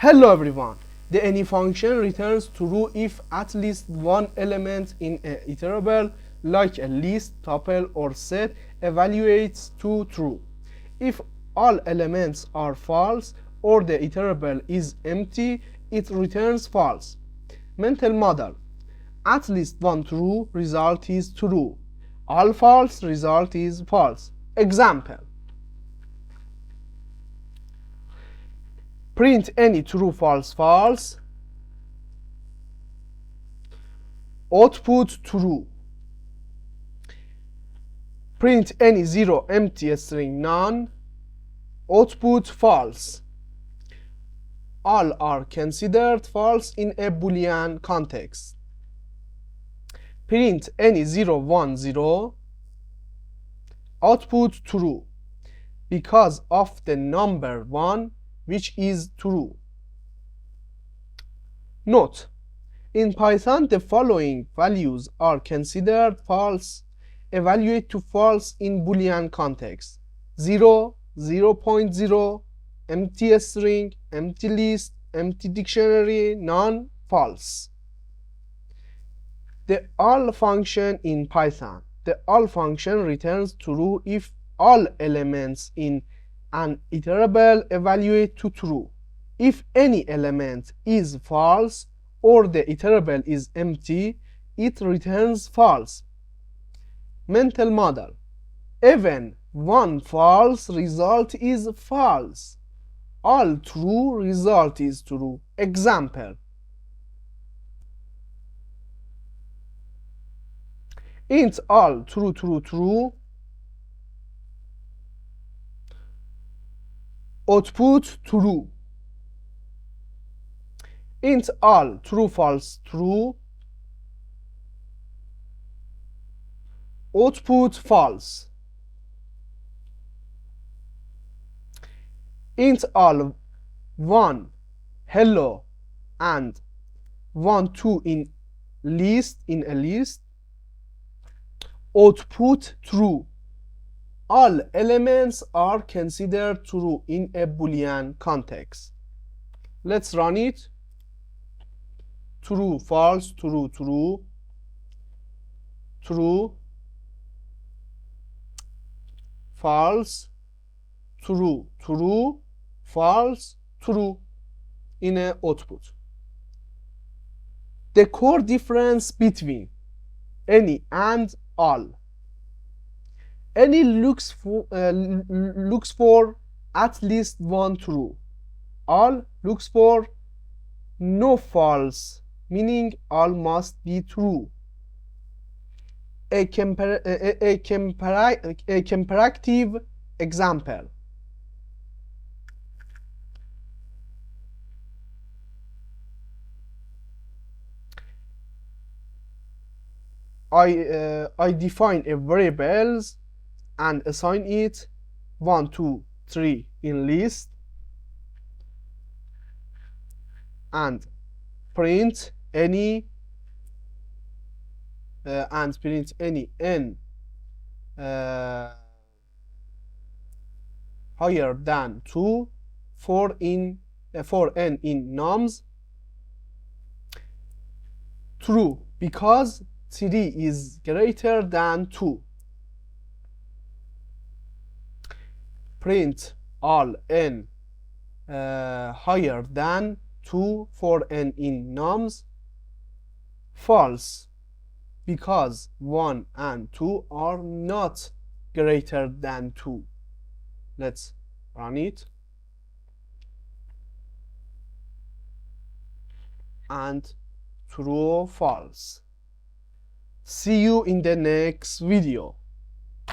Hello everyone. The any function returns true if at least one element in an iterable, like a list, tuple, or set, evaluates to true. If all elements are false or the iterable is empty, it returns false. Mental model. At least one true result is true. All false result is false. Example. Print any true, false, false. Output true. Print any 0 empty string none. Output false. All are considered false in a Boolean context. Print any 0 1 0. Output true because of the number 1, which is true. Note: in Python, the following values are considered false. Evaluate to false in Boolean context: 0, 0.0, empty string, empty list, empty dictionary, none, false. The all function in Python. The all function returns true if all elements in an iterable evaluate to true. If any element is false or the iterable is empty, it returns false. Mental model. Even one false result is false. All true result is true. Example. Int all true true true. Output true. Int all true false true. Output false. Int all 1 hello and 1 2 in a list. Output true. All elements are considered true in a Boolean context. Let's run it. True, false, true, true, true, false, true, true, false, true in an output. The core difference between any and all. Any looks for at least one true. All looks for no false, meaning all must be true. A comparative example. I define a variables and assign it 1 2 3 in list and print any n higher than 2 for n in nums true because 3 is greater than 2. Print all n higher than 2 for n in nums false because 1 and 2 are not greater than 2. Let's run it and true false. See you in the next video.